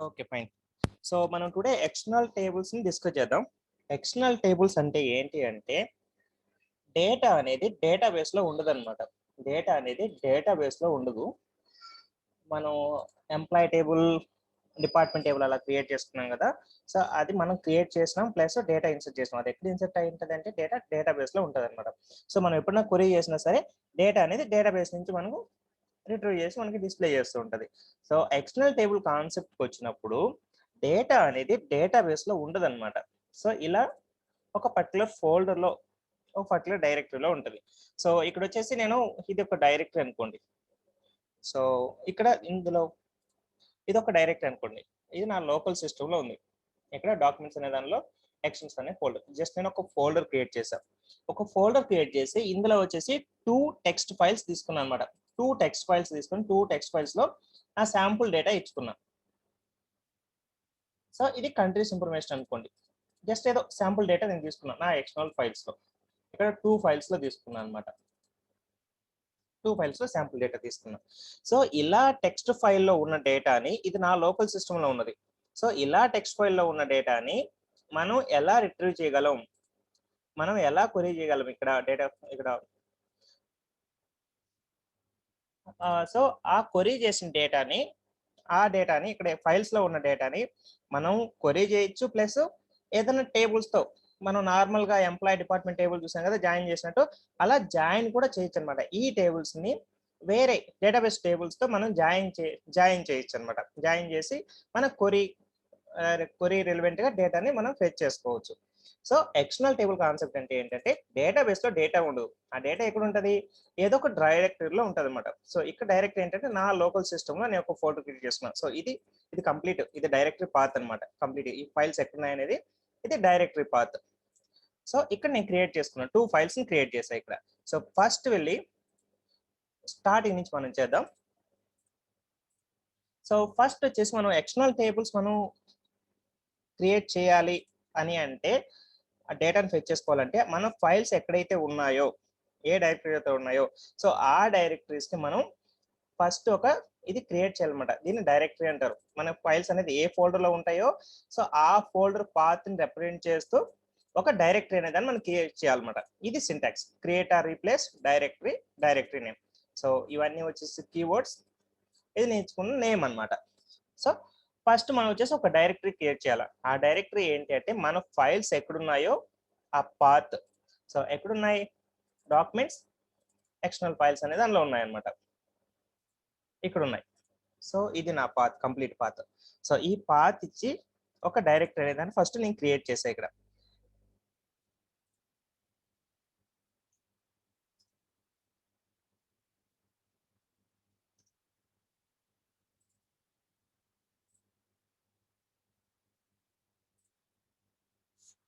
Okay fine. So మనం today external tables ని discuss చేద్దాం. ఎక్స్టర్నల్ టేబుల్స్ అంటే ఏంటి అంటే డేటా అనేది డేటాబేస్ లో ఉండదన్నమాట. డేటా అనేది డేటాబేస్ లో ఉండదు. మనం ఎంప్లాయ్ టేబుల్, డిపార్ట్మెంట్ టేబుల్ అలా క్రియేట్ చేసుకున్నాం కదా. సో అది మనం క్రియేట్ చేసినాం ప్లస్ డేటా ఇన్సర్ట్ చేసినాం. అది ఎక్కడ ఇన్సర్ట్ అయి ఉంటుంది అంటే డేటాబేస్ లో ఉంటుంది అనమాట. సో మనం ఎప్పుడైనా క్వరీ చేసినా సరే డేటా అనేది డేటాబేస్ నుంచి మనకు రిట్రీవ్ చేసి మనకి డిస్ప్లే చేస్తూ ఉంటుంది. సో ఎక్స్టర్నల్ టేబుల్ కాన్సెప్ట్కి వచ్చినప్పుడు డేటా అనేది డేటాబేస్ లో ఉండదన్నమాట. సో ఇలా ఒక పర్టికులర్ ఫోల్డర్ లో, ఒక పర్టికులర్ డైరెక్టరీలో ఉంటుంది. సో ఇక్కడ వచ్చేసి నేను ఇది ఒక డైరెక్టరీ అనుకోండి. సో ఇక్కడ ఇందులో ఇది ఒక డైరెక్టరీ అనుకోండి. ఇది నా లోకల్ సిస్టమ్ లో ఉంది. ఇక్కడ డాక్యుమెంట్స్ అనే దానిలో ఎక్షన్స్ అనే ఫోల్డర్. జస్ట్ నేను ఒక ఫోల్డర్ క్రియేట్ చేశాను. ఒక ఫోల్డర్ క్రియేట్ చేసి ఇందులో వచ్చేసి 2 టెక్స్ట్ ఫైల్స్ తీసుకున్నాను అనమాట. 2 టెక్స్ట్ ఫైల్స్ తీసుకొని 2 టెక్స్ట్ ఫైల్స్ లో నా శాంపుల్ డేటా ఇచ్చుకున్నాను. సో ఇది కంట్రీస్ ఇన్ఫర్మేషన్ అనుకోండి. జస్ట్ ఏదో శాంపుల్ డేటా నేను తీసుకున్నాను నా ఎక్స్టర్నల్ ఫైల్స్ లో. ఇక్కడ 2 ఫైల్స్ లో తీసుకున్నాను అనమాట. 2 ఫైల్స్ లో శాంపుల్ డేటా తీసుకున్నాను. సో ఇలా టెక్స్ట్ ఫైల్లో ఉన్న డేటాని, ఇది నా లోకల్ సిస్టమ్ లో ఉన్నది. సో ఇలా టెక్స్ట్ ఫైల్లో ఉన్న డేటాని మనం ఎలా రిట్రీవ్ చేయగలం, మనం ఎలా క్వరీ చేయగలం ఇక్కడ డేటా ఇక్కడ. సో ఆ క్వరీ చేసిన డేటాని, ఆ డేటాని ఇక్కడ ఫైల్స్ లో ఉన్న డేటాని మనం క్వరీ చేయొచ్చు. ప్లస్ ఏదైనా టేబుల్స్ తో మనం నార్మల్ గా ఎంప్లాయ్ డిపార్ట్మెంట్ టేబుల్ చూసాం కదా జాయిన్ చేసినట్టు, అలా జాయిన్ కూడా చేయొచ్చు అనమాట. ఈ టేబుల్స్ ని వేరే డేటాబేస్ టేబుల్స్ తో మనం జాయిన్ చేయొచ్చు అనమాట. జాయిన్ చేసి మన క్వరీ రిలవెంట్ గా డేటాని మనం ఫెచ్ చేసుకోవచ్చు. సో ఎక్స్టర్నల్ టేబుల్ కాన్సెప్ట్ అంటే ఏంటంటే డేటాబేస్ లో డేటా ఉండదు. ఆ డేటా ఎక్కడ ఉంటుంది, ఏదో ఒక డైరెక్టరీలో ఉంటుంది అనమాట. సో ఇక్కడ డైరెక్టరీ ఏంటంటే నా లోకల్ సిస్టమ్ లో నేను ఒక ఫోల్డర్ క్రియేట్ చేస్తున్నాను. సో ఇది కంప్లీట్, ఇది డైరెక్టరీ పాత్ అనమాట. కంప్లీట్ ఈ ఫైల్స్ ఎక్కడున్నాయి అనేది ఇది డైరెక్టరీ పాత్. సో ఇక్కడ నేను క్రియేట్ చేసుకున్నాను, 2 ఫైల్స్ ని క్రియేట్ చేశాను ఇక్కడ. సో ఫస్ట్ వెళ్ళి స్టార్టింగ్ నుంచి మనం చేద్దాం. సో ఫస్ట్ వచ్చేసి మనం ఎక్స్టర్నల్ టేబుల్స్ మనం క్రియేట్ చేయాలి అని అంటే, ఆ డేటాను ఫెచ్ చేసుకోవాలంటే మన ఫైల్స్ ఎక్కడైతే ఉన్నాయో, ఏ డైరెక్టరీ అయితే ఉన్నాయో, సో ఆ డైరెక్టరీస్ కి మనం ఫస్ట్ ఇది క్రియేట్ చేయాలన్నమాట. దీన్ని డైరెక్టరీ అంటారు. మన ఫైల్స్ అనేది ఏ ఫోల్డర్ లో ఉంటాయో సో ఆ ఫోల్డర్ పాత్ ని రిప్రజెంట్ చేస్తూ ఒక డైరెక్టరీ అనే దాన్ని మనం క్రియేట్ చేయాలన్నమాట. ఇది syntax, create are replace directory name. So ఇవన్నీ వచ్చేసి కీవర్డ్స్, ఇది నేర్చుకున్న నేమ్ అన్నమాట. సో ఫస్ట్ మనం వచ్చేసి ఒక డైరెక్టరీ క్రియేట్ చేయాలి. ఆ డైరెక్టరీ ఏంటి అంటే మన ఫైల్స్ ఎక్కడున్నాయో ఆ పాత్. సో ఎక్కడున్నాయి, డాక్యుమెంట్స్, ఎక్స్టర్నల్ ఫైల్స్ అనేది అందులో ఉన్నాయన్నమాట. ఇక్కడ ఉన్నాయి. సో ఇది నా పాత్, కంప్లీట్ పాత్. సో ఈ పాత్ ఇచ్చి ఒక డైరెక్టరీ అనేది ఫస్ట్ నేను క్రియేట్ చేసా ఇక్కడ.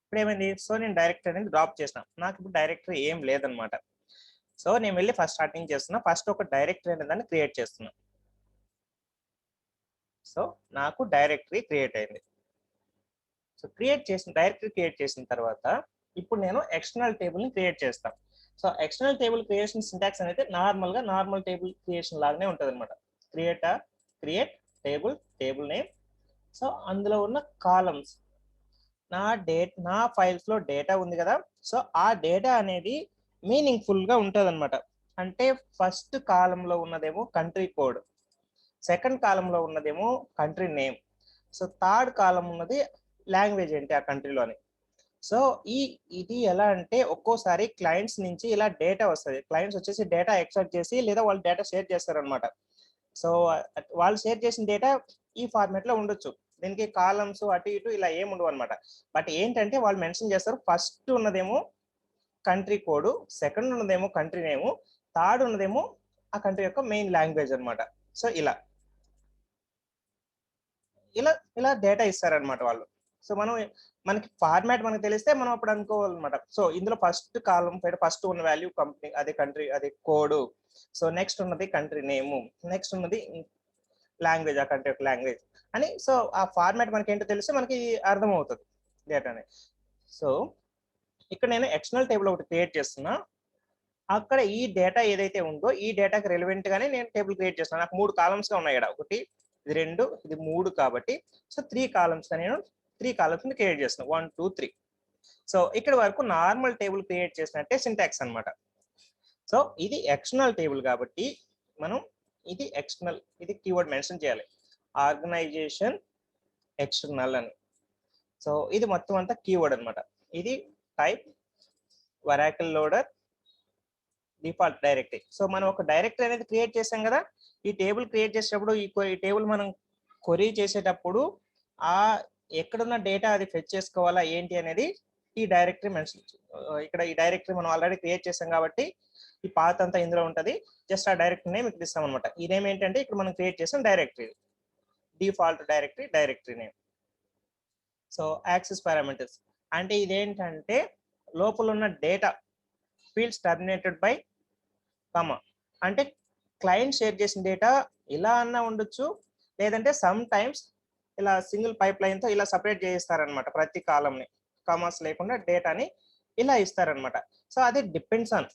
ఇప్పుడు ఏమైంది, సో నేను డైరెక్టరీ అనేది డ్రాప్ చేసిన. నాకు ఇప్పుడు డైరెక్టరీ ఏం లేదనమాట. సో నేను వెళ్ళి ఫస్ట్ స్టార్టింగ్ చేస్తున్నా, ఫస్ట్ ఒక డైరెక్టరీ అనే దాన్ని క్రియేట్ చేస్తున్నా. సో నాకు డైరెక్టరీ క్రియేట్ అయింది. సో డైరెక్టరీ క్రియేట్ చేసిన తర్వాత ఇప్పుడు నేను ఎక్స్టర్నల్ టేబుల్ ని క్రియేట్ చేస్తాను. So external table creation syntax అనేది నార్మల్ టేబుల్ క్రియేషన్ లాగానే ఉంటుంది అనమాట. Create table name. సో అందులో ఉన్న కాలమ్స్, నా ఫైల్స్ లో డేటా ఉంది కదా, సో ఆ డేటా అనేది మీనింగ్ఫుల్ గా ఉంటుంది అనమాట. అంటే ఫస్ట్ కాలంలో ఉన్నదేమో కంట్రీ కోడ్, సెకండ్ కాలంలో ఉన్నదేమో కంట్రీ నేమ్, సో థర్డ్ కాలం ఉన్నది లాంగ్వేజ్ ఏంటి ఆ కంట్రీలోని. సో ఇది ఎలా అంటే ఒక్కోసారి క్లయింట్స్ నుంచి ఇలా డేటా వస్తుంది. క్లయింట్స్ వచ్చేసి డేటా ఎక్స్ట్రాక్ట్ చేసి లేదా వాళ్ళు డేటా షేర్ చేస్తారనమాట. సో వాళ్ళు షేర్ చేసిన డేటా ఈ ఫార్మాట్ లో ఉండొచ్చు. దీనికి కాలమ్స్ అటు ఇటు ఇలా ఏమి ఉండవు అనమాట. బట్ ఏంటంటే వాళ్ళు మెన్షన్ చేస్తారు, ఫస్ట్ ఉన్నదేమో కంట్రీ కోడ్, సెకండ్ ఉన్నదేమో కంట్రీ నేము, థర్డ్ ఉన్నదేమో ఆ కంట్రీ యొక్క మెయిన్ లాంగ్వేజ్ అనమాట. సో ఇలా ఇలా ఇలా డేటా ఇస్తారనమాట వాళ్ళు. సో మనకి ఫార్మాట్ మనకు తెలిస్తే మనం అప్పుడు అనుకోవాలన్నమాట. సో ఇందులో ఫస్ట్ కాలం ఫస్ట్ ఉన్న వాల్యూ కంపెనీ, అదే కంట్రీ, అదే కోడ్. సో నెక్స్ట్ ఉన్నది కంట్రీ నేము, నెక్స్ట్ ఉన్నది లాంగ్వేజ్, ఆ కంట్రీ యొక్క లాంగ్వేజ్ అని. సో ఆ ఫార్మాట్ మనకి ఏంటో తెలిస్తే మనకి అర్థం అవుతుంది డేటా అనేది. సో ఇక్కడ నేను ఎక్స్టర్నల్ టేబుల్ ఒకటి క్రియేట్ చేస్తున్నా. అక్కడ ఈ డేటా ఏదైతే ఉందో ఈ డేటాకి రిలవెంట్ గానే నేను టేబుల్ క్రియేట్ చేస్తున్నాను. నాకు 3 కాలమ్స్ గా ఉన్నాయి ఇక్కడ. ఒకటి ఇది 2 ఇది 3 కాబట్టి సో 3 కాలమ్స్ నేను 3 కాలమ్స్ ని క్రియేట్ చేస్తాను 1 2 3. సో ఇక్కడ వరకు నార్మల్ టేబుల్ క్రియేట్ చేసినట్టే సింటాక్స్ అన్నమాట. సో ఇది ఎక్స్టర్నల్ టేబుల్ కాబట్టి మనం ఇది ఎక్స్టర్నల్ ఇది కీవర్డ్ మెన్షన్ చేయాలి ఆర్గనైజేషన్ ఎక్స్టర్నల్ అని. సో ఇది మొత్తం అంతా కీవర్డ్ అన్నమాట. ఇది type వరాకిల్ loader default directory. So మనం ఒక డైరెక్టరీ అనేది క్రియేట్ చేసాం కదా, ఈ టేబుల్ క్రియేట్ చేసేటప్పుడు ఈ టేబుల్ మనం క్వరీ చేసేటప్పుడు ఆ ఎక్కడున్న డేటా అది ఫెచ్ చేసుకోవాలా ఏంటి అనేది ఈ డైరెక్టరీ మెన్షన్. ఇక్కడ ఈ డైరెక్టరీ మనం ఆల్రెడీ క్రియేట్ చేసాం కాబట్టి ఈ పాత్ అంతా ఇందులో ఉంటుంది. జస్ట్ ఆ డైరెక్టరీ నేమ్ ఇక్కడ ఇస్తాం అనమాట. ఈ నేమ్ ఏంటంటే ఇక్కడ మనం క్రియేట్ చేసిన directory default directory name. So access parameters అంటే ఇదేంటంటే లోపల ఉన్న data fields terminated by comma అంటే క్లయింట్ షేర్ చేసిన డేటా ఇలా అన్నా ఉండొచ్చు, లేదంటే సమ్ టైమ్స్ ఇలా సింగిల్ పైప్ లైన్ తో ఇలా సపరేట్ చేయిస్తారనమాట. ప్రతి కాలంని కామాస్ లేకుండా డేటాని ఇలా ఇస్తారనమాట. సో అది డిపెండ్స్ ఆన్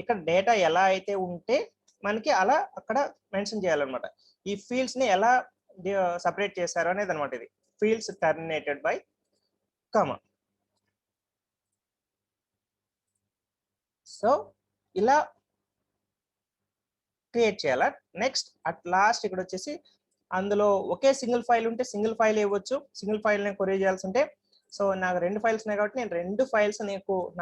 ఇక్కడ డేటా ఎలా అయితే ఉంటే మనకి అలా అక్కడ మెన్షన్ చేయాలన్నమాట. ఈ ఫీల్డ్స్ ని ఎలా సపరేట్ చేశారు అనేది అనమాట. ఇది fields terminated by comma. So ఇలా క్రియేట్ చేయాలా. నెక్స్ట్ అట్ లాస్ట్ ఇక్కడ వచ్చేసి అందులో ఒకే సింగిల్ ఫైల్ ఉంటే సింగిల్ ఫైల్ ఇవ్వచ్చు, సింగిల్ ఫైల్ నేను కొరీ చేయాల్సి ఉంటే. సో నాకు 2 ఫైల్స్ ఉన్నాయి కాబట్టి నేను 2 ఫైల్స్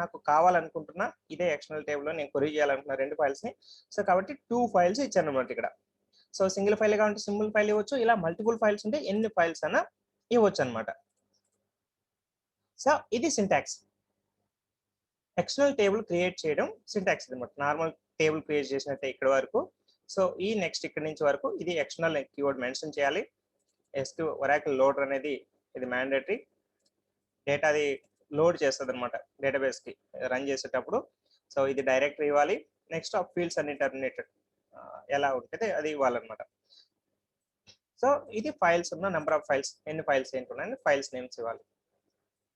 నాకు కావాలనుకుంటున్నా. ఇదే ఎక్స్టర్నల్ టేబుల్లో నేను కొరీ చేయాలనుకున్నా 2 ఫైల్స్ ని. సో కాబట్టి 2 ఫైల్స్ ఇచ్చాను అనమాట ఇక్కడ. సో సింగిల్ ఫైల్ కావాలంటే సింగిల్ ఫైల్ ఇవ్వచ్చు, ఇలా మల్టిపుల్ ఫైల్స్ ఉంటే ఎన్ని ఫైల్స్ అన్నా ఇవ్వచ్చు అనమాట. సో ఇది సింటాక్స్. ఎక్స్టర్నల్ టేబుల్ క్రియేట్ చేయడం సింటాక్స్ అనమాట. నార్మల్ టేబుల్ క్రియేట్ చేసినట్టే ఇక్కడ వరకు. సో ఈ నెక్స్ట్ ఇక్కడ నుంచి వరకు ఇది ఎక్స్టర్నల్ కీవర్డ్ మెన్షన్ చేయాలి. ఎస్క్యూ ఒరాకిల్ లోడర్ అనేది ఇది మ్యాండేటరీ. డేటాది లోడ్ చేస్తుంది అనమాట డేటాబేస్ కి రన్ చేసేటప్పుడు. సో ఇది డైరెక్టరీ ఇవ్వాలి. నెక్స్ట్ ఆ ఫీల్డ్స్ అన్ని టర్మినేటెడ్ ఎలా ఉంటుంది అది ఇవ్వాలన్నమాట. సో ఇది ఫైల్స్ ఉన్న నెంబర్ ఆఫ్ ఫైల్స్, ఎన్ని ఫైల్స్ ఏంటి ఉన్నాయని ఫైల్స్ నేమ్స్ ఇవ్వాలి.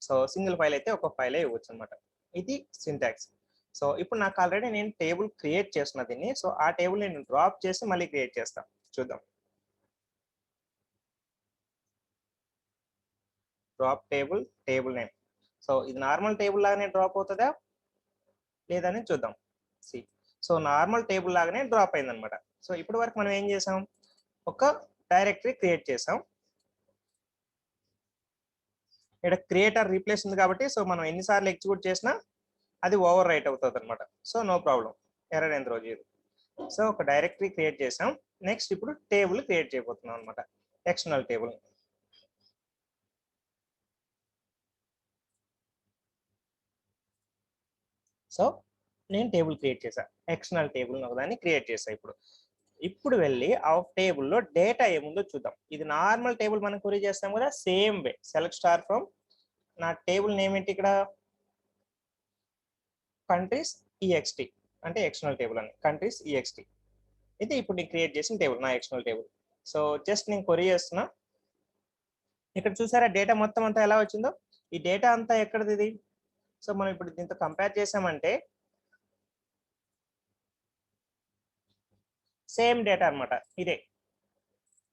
సో సింగిల్ ఫైల్ అయితే ఒక ఫైలే ఇవ్వచ్చు అనమాట. ఇది సింటాక్స్. సో ఇప్పుడు నాకు ఆల్రెడీ నేను టేబుల్ క్రియేట్ చేస్తున్నా దీన్ని. సో ఆ టేబుల్ నేను డ్రాప్ చేసి మళ్ళీ క్రియేట్ చేస్తాను. చూద్దాం. Drop table name. సో ఇది నార్మల్ టేబుల్ లాగానే డ్రాప్ అవుతుందా లేదని చూద్దాం. సి సో నార్మల్ టేబుల్ లాగానే డ్రాప్ అయింది అనమాట. సో ఇప్పటి వరకు మనం ఏం చేసాం, ఒక డైరెక్టరీ క్రియేట్ చేసాం. ఇక్కడ క్రియేటర్ రీప్లేస్ ఉంది కాబట్టి సో మనం ఎన్నిసార్లు ఎగ్జిక్యూట్ చేసినా అది ఓవర్ రైట్ అవుతుంది అనమాట. సో నో ప్రాబ్లం, ఎర్రర్ ఏం రోజు. సో ఒక డైరెక్టరీ క్రియేట్ చేసాం. నెక్స్ట్ ఇప్పుడు టేబుల్ క్రియేట్ చేయబోతున్నాం అనమాట, ఎక్స్టర్నల్ టేబుల్. సో నేను టేబుల్ క్రియేట్ చేశాను, ఎక్స్టర్నల్ టేబుల్ ఒకదాన్ని క్రియేట్ చేశాను. ఇప్పుడు వెళ్ళి ఆ టేబుల్లో డేటా ఏముందో చూద్దాం. ఇది నార్మల్ టేబుల్ మనం క్వరీ చేస్తాం కదా, same way select star from. నా టేబుల్ నేమ్ ఏంటి ఇక్కడ, కంట్రీస్ ఈఎక్స్టీ అంటే ఎక్స్టర్నల్ టేబుల్ అని, కంట్రీస్ ఈఎక్స్టీ. ఇది ఇప్పుడు నేను క్రియేట్ చేసిన టేబుల్, నా ఎక్స్టర్నల్ టేబుల్. సో జస్ట్ నేను క్వరీ చేస్తున్నా. ఇక్కడ చూసారా డేటా మొత్తం అంతా ఎలా వచ్చిందో. ఈ డేటా అంతా ఎక్కడిది ఇది. సో మనం ఇప్పుడు దీంతో కంపేర్ చేసామంటే సేమ్ డేటా అనమాట. ఇదే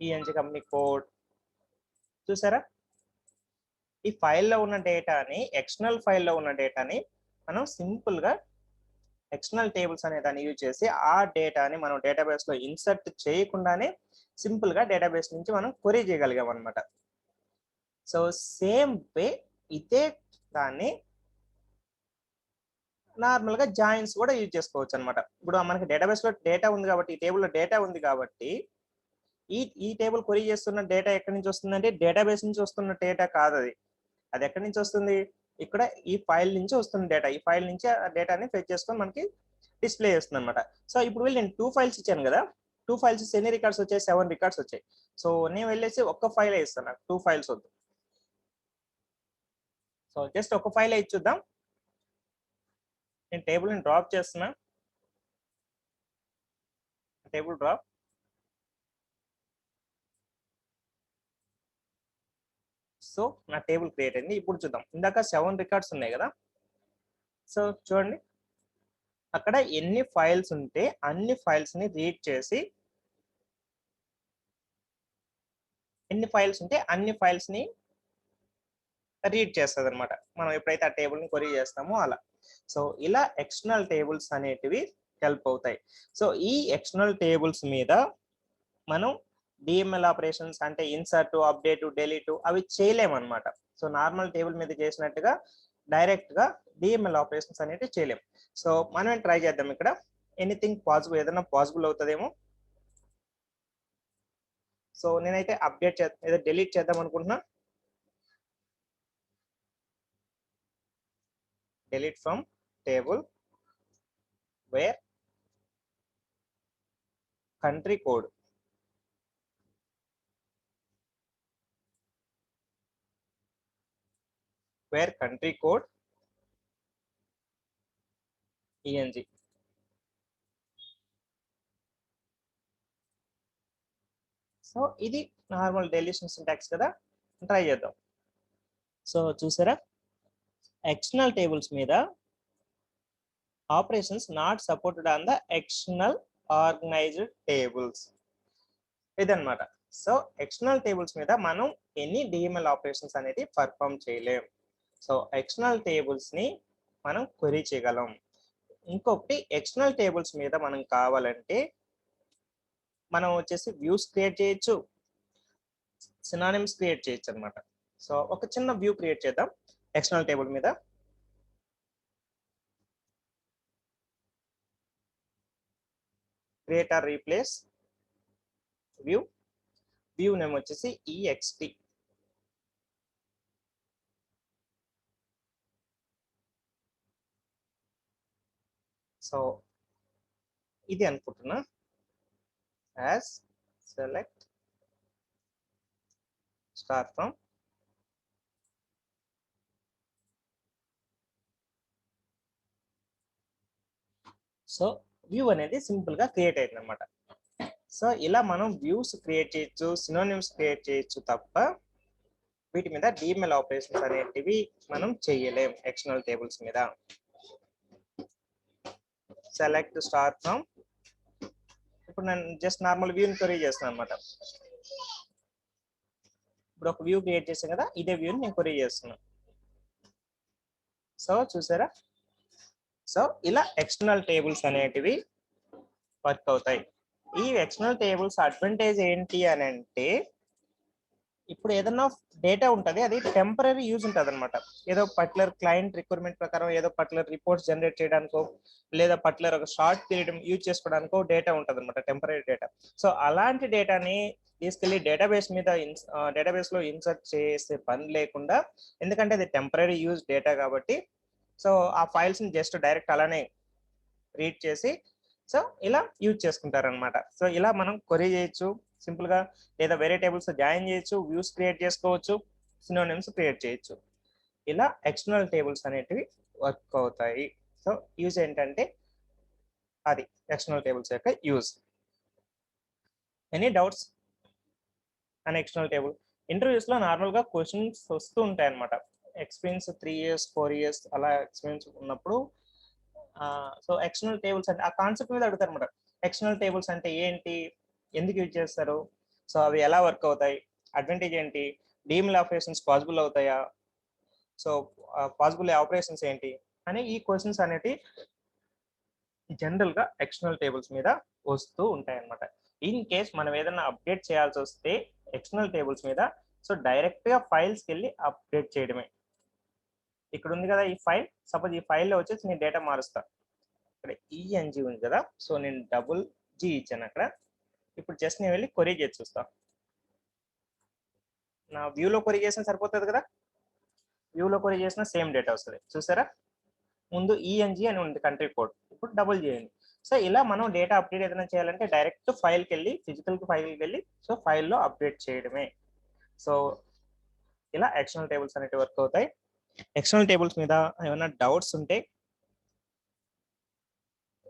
ఈఎన్జి కంపెనీ కోడ్. చూసారా, ఈ ఫైల్లో ఉన్న డేటాని ఎక్స్టర్నల్ ఫైల్లో ఉన్న డేటాని మనం సింపుల్ గా ఎక్స్టర్నల్ టేబుల్స్ అనే దాన్ని యూజ్ చేసి ఆ డేటాని మనం డేటాబేస్ లో ఇన్సర్ట్ చేయకుండానే సింపుల్ గా డేటాబేస్ నుంచి మనం క్వరీ చేయగలిగాం అనమాట. సో సేమ్ వే ఇదే దాన్ని నార్మల్ గా జాయిన్స్ కూడా యూజ్ చేసుకోవచ్చు అనమాట. ఇప్పుడు మనకి డేటాబేస్ లో డేటా ఉంది కాబట్టి, ఈ టేబుల్లో డేటా ఉంది కాబట్టి ఈ టేబుల్ క్వరీ చేస్తున్న డేటా ఎక్కడి నుంచి వస్తుందంటే డేటాబేస్ నుంచి వస్తున్న డేటా కాదు. అది ఎక్కడి నుంచి వస్తుంది, ఇక్కడ ఈ ఫైల్ నుంచి వస్తున్న డేటా. ఈ ఫైల్ నుంచి ఆ డేటాని ఫెచ్ చేసుకొని మనకి డిస్ప్లే చేస్తుంది అనమాట. సో ఇప్పుడు వెళ్ళి నేను 2 ఫైల్స్ ఇచ్చాను కదా, 2 ఫైల్స్ ఎన్ని రికార్డ్స్ వచ్చాయి, 7 రికార్డ్స్ వచ్చాయి. సో నేను వెళ్ళేసి ఒక్క ఫైల్ ఇస్తాను, నాకు 2 ఫైల్స్ వద్దు. సో జస్ట్ ఒక ఫైల్ ఇచ్చి చూద్దాం. నేను టేబుల్ ని డ్రాప్ చేస్తున్నా, టేబుల్ డ్రాప్. సో నా టేబుల్ క్రియేట్ అయింది. ఇప్పుడు చూద్దాం, ఇందాక 7 రికార్డ్స్ ఉన్నాయి కదా. సో చూడండి అక్కడ ఎన్ని ఫైల్స్ ఉంటే అన్ని ఫైల్స్ ని రీడ్ చేసి ఎన్ని ఫైల్స్ ఉంటే అన్ని ఫైల్స్ ని రీడ్ చేస్తుంది అనమాట. మనం ఎప్పుడైతే ఆ టేబుల్ ని క్వరీ చేస్తామో అలా. సో ఇలా ఎక్స్టర్నల్ టేబుల్స్ అనేటివి హెల్ప్ అవుతాయి. సో ఈ ఎక్స్టర్నల్ టేబుల్స్ మీద మనం డిఎంఎల్ ఆపరేషన్స్ అంటే ఇన్సర్ట్, అప్డేట్, డెలీట్ అవి చేయలేమన్నమాట. సో నార్మల్ టేబుల్ మీద చేసినట్టుగా డైరెక్ట్ గా డిఎంఎల్ ఆపరేషన్స్ అనేవి చేయలేం. సో మనం ట్రై చేద్దాం ఇక్కడ. ఎనీథింగ్ పాసిబుల్, ఏదైనా పాసిబుల్ అవుతుందేమో. సో నేనైతే అప్డేట్ ఏదో డెలీట్ చేద్దాం అనుకుంటున్నా. delete from table where country code eng. So ఇది నార్మల్ డెలిషన్ సింటాక్స్ కదా, ట్రై చేద్దాం. సో చూసారా, ఎక్స్టర్నల్ టేబుల్స్ మీద operations not supported on the external organised tables ఇదన్నమాట. సో ఎక్స్టర్నల్ టేబుల్స్ మీద మనం ఎన్ని డిఎంఎల్ ఆపరేషన్స్ అనేది పర్ఫామ్ చేయలేం. సో ఎక్స్టర్నల్ టేబుల్స్ ని మనం క్వెరీ చేయగలం. ఇంకొకటి, ఎక్స్టర్నల్ టేబుల్స్ మీద మనం కావాలంటే మనం వచ్చేసి వ్యూస్ క్రియేట్ చేయొచ్చు, సినానిమ్స్ క్రియేట్ చేయొచ్చు అనమాట. సో ఒక చిన్న వ్యూ క్రియేట్ చేద్దాం ఎక్స్టర్నల్ టేబుల్ మీద. Create are replace view. View name వచ్చేసి ext. సో ఇది అనుకుంటున్నా. As select star from. So view అనేది సింపుల్ గా క్రియేట్ అయింది అనమాట. సో ఇలా మనం వ్యూస్ క్రియేట్ చేయొచ్చు, సినోనిమ్స్ క్రియేట్ చేయొచ్చు తప్ప వీటి మీద డిఎంఎల్ ఆపరేషన్స్ అనేటివి మనం చేయలేం ఎక్స్టర్నల్ టేబుల్స్ మీద. Select star from. ఇప్పుడు నేను జస్ట్ నార్మల్ వ్యూని క్వరీ చేస్తున్నాను అనమాట. ఇప్పుడు ఒక వ్యూ క్రియేట్ చేసాను కదా, ఇదే వ్యూని నేను క్వరీ చేస్తున్నాను. సో చూసారా, సో ఇలా ఎక్స్టర్నల్ టేబుల్స్ అనేటివి వర్క్ అవుతాయి. ఈ ఎక్స్టర్నల్ టేబుల్స్ అడ్వాంటేజ్ ఏంటి అని అంటే, ఇప్పుడు ఏదన్నా డేటా ఉంటుంది, అది టెంపరీ యూజ్ ఉంటుంది అనమాట. ఏదో పర్టికులర్ క్లయింట్ రిక్వైర్మెంట్ ప్రకారం ఏదో పర్టికులర్ రిపోర్ట్స్ జనరేట్ చేయడానికో, లేదా పర్టికులర్ ఒక షార్ట్ పీరియడ్ యూజ్ చేసుకోవడానికో డేటా ఉంటుంది అనమాట, టెంపరీ డేటా. సో అలాంటి డేటాని తీసుకెళ్లి డేటాబేస్ లో ఇన్సర్ట్ చేసే పని లేకుండా, ఎందుకంటే అది టెంపరీ యూజ్ డేటా కాబట్టి, సో ఆ ఫైల్స్ ని జస్ట్ డైరెక్ట్ అలానే రీడ్ చేసి సో ఇలా యూజ్ చేసుకుంటారనమాట. సో ఇలా మనం క్వరీ చేయొచ్చు సింపుల్ గా, లేదా వేరే టేబుల్స్ జాయిన్ చేయొచ్చు, వ్యూస్ క్రియేట్ చేసుకోవచ్చు, సినోనిమ్స్ క్రియేట్ చేయొచ్చు. ఇలా ఎక్స్టర్నల్ టేబుల్స్ అనేటివి వర్క్ అవుతాయి. సో యూజ్ ఏంటంటే అది ఎక్స్టర్నల్ టేబుల్స్ యొక్క use. Any doubts an external table? Interviews లో నార్మల్ గా క్వశ్చన్స్ వస్తూ ఉంటాయి అనమాట. ఎక్స్పీరియన్స్ 3 years 4 years అలా ఎక్స్పీరియన్స్ ఉన్నప్పుడు సో ఎక్స్టర్నల్ టేబుల్స్ అంటే ఆ కాన్సెప్ట్ మీద అడుగుతారు అనమాట. ఎక్స్టర్నల్ టేబుల్స్ అంటే ఏంటి, ఎందుకు యూజ్ చేస్తారు, సో అవి ఎలా వర్క్ అవుతాయి, అడ్వాంటేజ్ ఏంటి, డిఎంఎల్ ఆపరేషన్స్ పాసిబుల్ అవుతాయా, సో పాసిబుల్ ఆపరేషన్స్ ఏంటి అని ఈ క్వశ్చన్స్ అనేటి జనరల్ గా ఎక్స్టర్నల్ టేబుల్స్ మీద వస్తూ ఉంటాయి అనమాట. ఇన్ కేస్ మనం ఏదైనా అప్డేట్ చేయాల్సి వస్తే ఎక్స్టర్నల్ టేబుల్స్ మీద, సో డైరెక్ట్ గా ఫైల్స్కి వెళ్ళి అప్డేట్ చేయడమే. ఇక్కడ ఉంది కదా ఈ ఫైల్, సపోజ్ ఈ ఫైల్లో వచ్చేసి నేను డేటా మారుస్తా. ఇక్కడ ఈఎన్జి ఉంది కదా, సో నేను డబుల్ జీ ఇచ్చాను అక్కడ. ఇప్పుడు జస్ట్ నేను వెళ్ళి క్వరీ చేసి చూస్తా. నా వ్యూలో క్వరీ చేసిన సరిపోతుంది కదా, వ్యూలో క్వరీ చేసిన సేమ్ డేటా వస్తుంది చూసారా. ముందు ఈఎన్జి అని ఉంది కంట్రీ కోడ్, ఇప్పుడు డబుల్ చేయండి. సో ఇలా మనం డేటా అప్డేట్ ఏదైనా చేయాలంటే డైరెక్ట్ ఫైల్కి వెళ్ళి, ఫిజికల్ ఫైల్కి వెళ్ళి సో ఫైల్లో అప్డేట్ చేయడమే. సో ఇలా ఎక్స్టర్నల్ టేబుల్స్ అనేవి వర్క్ అవుతాయి. ఎక్స్టర్నల్ టేబుల్స్ మీద ఏమైనా డౌట్స్ ఉంటే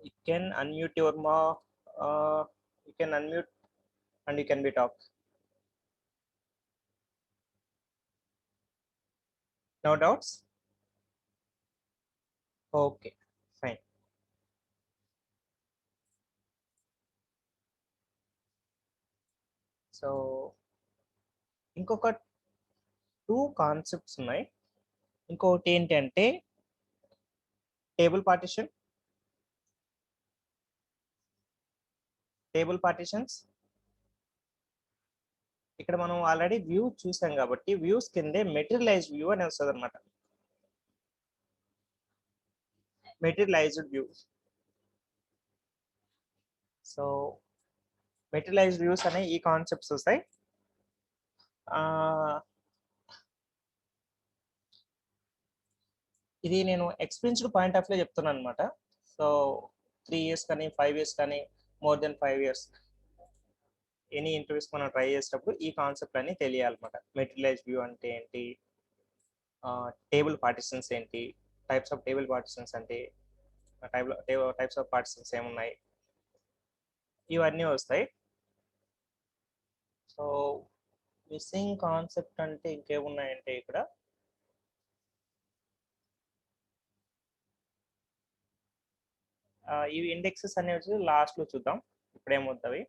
you can unmute your you can unmute and you can be talk. No doubts? Okay, fine. So ఇంకొక 2 కాన్సెప్ట్స్ ఉన్నాయి. ఇంకొకటి ఏంటంటే టేబుల్ పార్టిషన్స్. ఇక్కడ మనం ఆల్రెడీ వ్యూ చూసాం కాబట్టి వ్యూస్ కిందే మెటీరియలైజ్డ్ వ్యూ అని వస్తుంది అనమాట. Materialised view. So materialised views అనే ఈ కాన్సెప్ట్స్ వస్తాయి. ఇది నేను ఎక్స్పీరియన్స్డ్ పాయింట్ ఆఫ్ లో చెప్తున్నాను అనమాట. సో 3 years కానీ 5 years కానీ more than 5 years any interviews మనం ట్రై చేసేటప్పుడు ఈ కాన్సెప్ట్ అన్ని తెలియాలన్నమాట. మెటీరియలైజ్డ్ వ్యూ అంటే ఏంటి, టేబుల్ పార్టిషన్స్ ఏంటి, టైప్స్ ఆఫ్ టేబుల్ పార్టిషన్స్ అంటే టైప్స్ ఆఫ్ పార్టిషన్స్ ఏమున్నాయి, ఇవన్నీ వస్తాయి. సో మిస్సింగ్ కాన్సెప్ట్ అంటే ఇంకేమున్నాయంటే ఇక్కడ ఇవి ఇండెక్సెస్ అనేవి లాస్ట్ లో చూద్దాం. ఇప్పుడేమవుతాయి.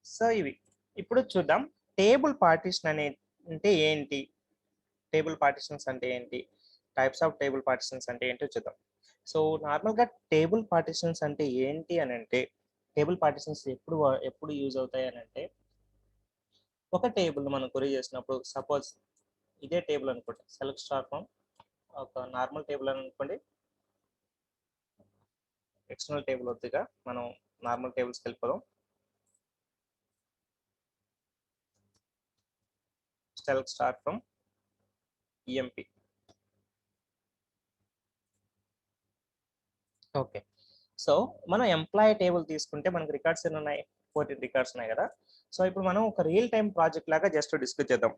సో ఇవి ఇప్పుడు చూద్దాం. టేబుల్ పార్టిషన్ అంటే ఏంటి, టేబుల్ పార్టిషన్స్ అంటే ఏంటి, టైప్స్ ఆఫ్ టేబుల్ పార్టిషన్స్ అంటే ఏంటో చూద్దాం. సో నార్మల్గా టేబుల్ పార్టిషన్స్ అంటే ఏంటి అని అంటే, టేబుల్ పార్టిషన్స్ ఎప్పుడు యూజ్ అవుతాయి అని అంటే, ఒక టేబుల్ మనం క్వరీ చేసినప్పుడు సపోజ్ ఇదే టేబుల్ అనుకోండి, సెలెక్ట్ స్టార్ ఫ్రమ్ ఒక నార్మల్ టేబుల్ అని అనుకోండి. ఎక్స్టర్నల్ టేబుల్ వద్దుగా మనం నార్మల్ టేబుల్స్కి వెళ్ళిపోదాం. Select star from EMP. Okay. So మనం ఎంప్లాయీ టేబుల్ తీసుకుంటే మనకి రికార్డ్స్ ఎన్ని ఉన్నాయి, 14 రికార్డ్స్ ఉన్నాయి కదా. సో ఇప్పుడు మనం ఒక రియల్ టైం ప్రాజెక్ట్ లాగా జస్ట్ డిస్కస్ చేద్దాం.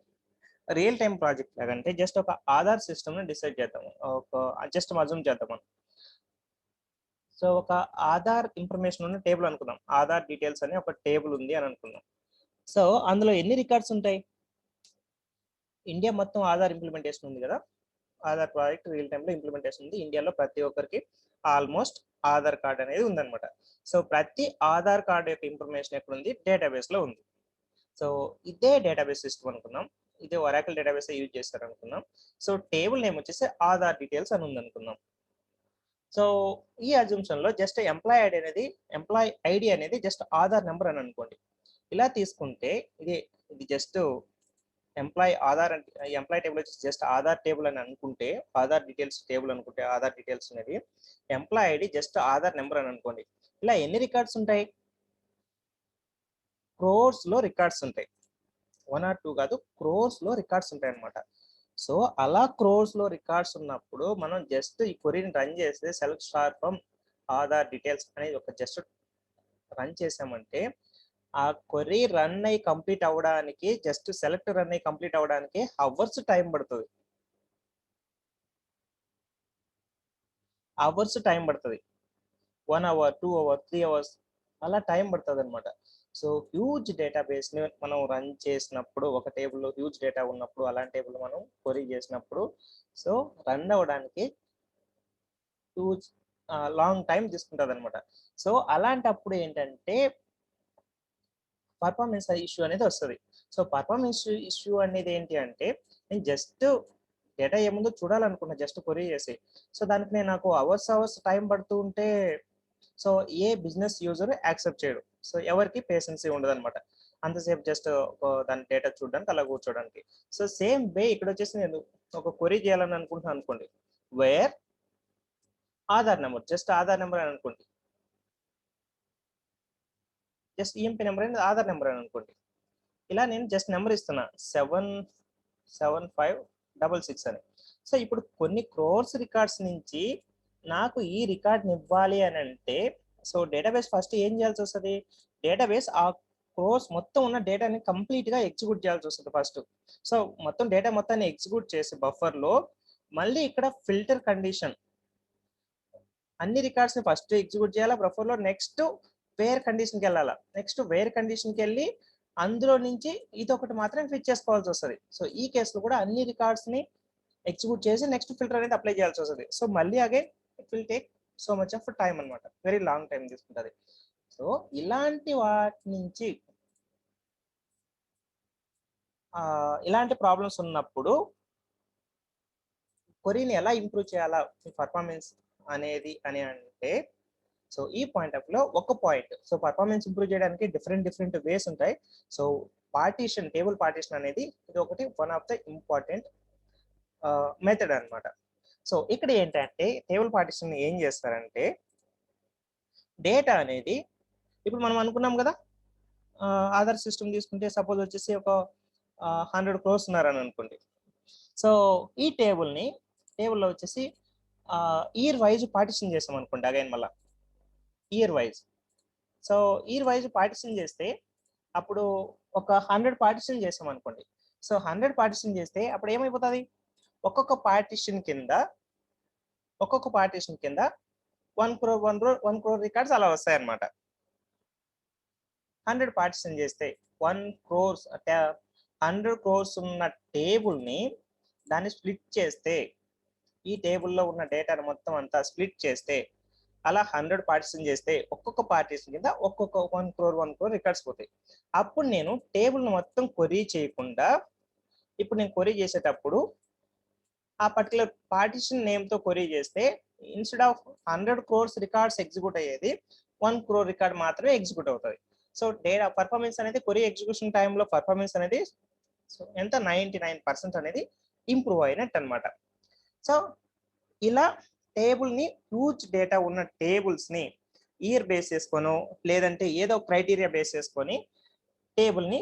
రియల్ టైం ప్రాజెక్ట్ లాగా అంటే జస్ట్ ఒక ఆధార్ సిస్టమ్ ని డిసైడ్ చేద్దాం, ఒక జస్ట్ అజ్యూమ్ చేద్దాం మనం. సో ఒక ఆధార్ ఇన్ఫర్మేషన్ ఉన్న టేబుల్ అనుకుందాం, ఆధార్ డీటెయిల్స్ అని ఒక టేబుల్ ఉంది అని అనుకుందాం. సో అందులో ఎన్ని రికార్డ్స్ ఉంటాయి, ఇండియా మొత్తం ఆధార్ ఇంప్లిమెంటేషన్ ఉంది కదా, ఆధార్ ప్రాజెక్ట్ రియల్ టైంలో ఇంప్లిమెంటేషన్ ఉంది ఇండియాలో. ప్రతి ఒక్కరికి ఆల్మోస్ట్ ఆధార్ కార్డ్ అనేది ఉందన్నమాట. సో ప్రతి ఆధార్ కార్డ్ యొక్క ఇన్ఫర్మేషన్ ఎక్కడ ఉంది, డేటాబేస్ లో ఉంది. సో ఇదే డేటాబేస్ సిస్టమ్ అనుకున్నాం, ఇదే ఒరాకిల్ డేటాబేస్ యూజ్ చేస్తారు అనుకున్నాం. సో టేబుల్ నేమ్ వచ్చేసి ఆధార్ డీటెయిల్స్ అని ఉంది అనుకున్నాం. సో ఈ అజంప్షన్ లో జస్ట్ ఎంప్లాయ్ ఐడి అనేది జస్ట్ ఆధార్ నెంబర్ అని అనుకోండి. ఇలా తీసుకుంటే ఇది జస్ట్ ఎంప్లాయ్ ఆధార్ అంటే ఎంప్లాయ్ టేబుల్ వచ్చి జస్ట్ ఆధార్ టేబుల్ అని అనుకుంటే, ఆధార్ డీటెయిల్స్ టేబుల్ అనుకుంటే ఆధార్ డీటెయిల్స్ అనేది employee ID just Aadhaar number అని అనుకోండి. ఇలా ఎన్ని రికార్డ్స్ ఉంటాయి, క్రోర్స్ లో రికార్డ్స్ ఉంటాయి. 1 or 2 కాదు, క్రోర్స్ లో రికార్డ్స్ ఉంటాయి అనమాట. సో అలా క్రోర్స్ లో రికార్డ్స్ ఉన్నప్పుడు మనం జస్ట్ ఈ క్వరీని రన్ చేస్తే select star from Aadhaar details అనేది ఒక జస్ట్ రన్ చేసామంటే, ఆ క్వరీ రన్ అయ్యి కంప్లీట్ అవ్వడానికి జస్ట్ సెలెక్ట్ రన్ అయ్యి కంప్లీట్ అవ్వడానికి అవర్స్ టైం పడుతుంది. అవర్స్ టైం పడుతుంది, 1 hour 2 hours 3 hours అలా టైం పడుతుంది అనమాట. సో హ్యూజ్ డేటాబేస్ ని మనం రన్ చేసినప్పుడు, ఒక టేబుల్లో హ్యూజ్ డేటా ఉన్నప్పుడు, అలాంటి టేబుల్ మనం క్వరీ చేసినప్పుడు సో రన్ అవ్వడానికి హ్యూజ్ లాంగ్ టైం తీసుకుంటుంది అనమాట. సో అలాంటప్పుడు ఏంటంటే పర్ఫార్మెన్స్ ఇష్యూ అనేది వస్తుంది. సో పర్ఫార్మెన్స్ ఇష్యూ అనేది ఏంటి అంటే, నేను జస్ట్ డేటా ఏముందో చూడాలనుకున్నా జస్ట్ క్వరీ చేసి, సో దానికి నాకు అవర్స్ టైం పడుతూ ఉంటే సో ఏ బిజినెస్ యూజర్ యాక్సెప్ట్ చేయడు. సో ఎవరికి పేషెన్సీ ఉండదు అనమాట అంతసేపు జస్ట్ దాని డేటా చూడడానికి అలా కూర్చోడానికి. సో సేమ్ వే ఇక్కడ వచ్చేసి నేను ఒక క్వరీ చేయాలని అనుకుంటున్నాను అనుకోండి, where Aadhaar number just Aadhaar number అని అనుకోండి, జస్ట్ ఈఎంపీ నెంబర్ అనేది ఆధార్ నెంబర్ అని అనుకోండి. ఇలా నేను జస్ట్ నెంబర్ ఇస్తున్నా 77566 అని. సో ఇప్పుడు కొన్ని క్రోర్స్ రికార్డ్స్ నుంచి నాకు ఈ రికార్డ్ని ఇవ్వాలి అని అంటే, సో డేటాబేస్ ఫస్ట్ ఏం చేయాల్సి వస్తుంది, డేటాబేస్ ఆ క్రోర్స్ మొత్తం ఉన్న డేటాని కంప్లీట్ గా ఎగ్జిక్యూట్ చేయాల్సి వస్తుంది ఫస్ట్. సో మొత్తం డేటా మొత్తాన్ని ఎగ్జిక్యూట్ చేసి బఫర్ లో మళ్ళీ ఇక్కడ ఫిల్టర్ కండిషన్ అన్ని రికార్డ్స్ ని ఫస్ట్ ఎగ్జిక్యూట్ చేయాలా బఫర్ లో, నెక్స్ట్ వేర్ కండిషన్కి వెళ్ళాలా, నెక్స్ట్ వేర్ కండిషన్కి వెళ్ళి అందులో నుంచి ఇదొకటి మాత్రం ఫిట్ చేసుకోవాల్సి వస్తుంది. సో ఈ కేసులో కూడా అన్ని రికార్డ్స్ ని ఎగ్జిక్యూట్ చేసి నెక్స్ట్ ఫిల్టర్ అనేది అప్లై చేయాల్సి వస్తుంది. సో మళ్ళీ again it will take so much of time అనమాట, వెరీ లాంగ్ టైం తీసుకుంటుంది. సో ఇలాంటి వాటి నుంచి ఇలాంటి ప్రాబ్లమ్స్ ఉన్నప్పుడు క్వరీని ఎలా ఇంప్రూవ్ చేయాలా పర్ఫార్మెన్స్ అనేది అని అంటే, సో ఈ పాయింట్ ఆఫ్ లో ఒక పాయింట్, సో పర్ఫార్మెన్స్ ఇంప్రూవ్ చేయడానికి డిఫరెంట్ వేస్ ఉంటాయి. సో పార్టీషన్, టేబుల్ పార్టీషన్ అనేది ఇది ఒకటి one of the important method అన్నమాట. సో ఇక్కడ ఏంటంటే టేబుల్ పార్టీషన్ ఏం చేస్తారంటే, డేటా అనేది ఇప్పుడు మనం అనుకున్నాం కదా, ఆధార్ సిస్టమ్ తీసుకుంటే సపోజ్ వచ్చేసి ఒక 100 crores ఉన్నారని అనుకోండి. సో ఈ టేబుల్లో వచ్చేసి ఇయర్ వైజ్ పార్టిషన్ చేస్తాం అనుకోండి, అగైన్ మళ్ళా year wise. So year wise partition చేస్తే అప్పుడు ఒక 100 పార్టిషన్ చేస్తాం అనుకోండి. సో 100 పార్టిషన్ చేస్తే అప్పుడు ఏమైపోతుంది, ఒక్కొక్క పార్టిషన్ కింద 1 crore రికార్డ్స్ అలా వస్తాయి అన్నమాట. 100 పార్టిషన్ చేస్తే 1 crores అంటే 100 crores ఉన్న టేబుల్ని దాన్ని స్ప్లిట్ చేస్తే, ఈ టేబుల్లో ఉన్న డేటాను మొత్తం అంతా స్ప్లిట్ చేస్తే, అలా 100 పార్టిషన్ చేస్తే ఒక్కొక్క పార్టిషన్ కింద ఒక్కొక్క 1 crore రికార్డ్స్ పోతాయి. అప్పుడు నేను టేబుల్ని మొత్తం క్వరీ చేయకుండా, ఇప్పుడు నేను క్వరీ చేసేటప్పుడు ఆ పర్టికులర్ పార్టిషన్ నేమ్తో క్వరీ చేస్తే instead of 100 crores records execute అయ్యేది 1 crore రికార్డ్ మాత్రమే ఎగ్జిక్యూట్ అవుతుంది. సో డేటా పర్ఫార్మెన్స్ అనేది, క్వరీ ఎగ్జిక్యూషన్ టైంలో పర్ఫార్మెన్స్ అనేది ఎంత 99% అనేది ఇంప్రూవ్ అయినట్టు అనమాట. సో ఇలా టేబుల్ని, హ్యూజ్ డేటా ఉన్న టేబుల్స్ని ఇయర్ బేస్ చేసుకొనో లేదంటే ఏదో క్రైటీరియా బేస్ చేసుకొని టేబుల్ని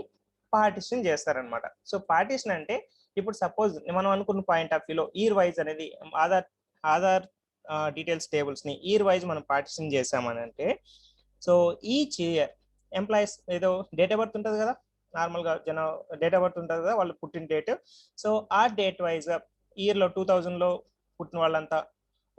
పార్టిషన్ చేస్తారనమాట. సో పార్టిషన్ అంటే ఇప్పుడు సపోజ్ మనం అనుకున్న పాయింట్ ఆఫ్ వ్యూలో ఇయర్ వైజ్ అనేది ఆధార్ డీటెయిల్స్ టేబుల్స్ని ఇయర్ వైజ్ మనం పార్టిషన్ చేసామని అంటే, సో ఈచ్ ఇయర్ ఎంప్లాయీస్ ఏదో డేట్ ఆఫ్ బర్త్ ఉంటుంది కదా, నార్మల్గా డేట్ ఆఫ్ బర్త్ ఉంటుంది కదా, వాళ్ళు పుట్టిన డేట్. సో ఆ డేట్ వైజ్గా ఇయర్లో 2000లో పుట్టిన వాళ్ళంతా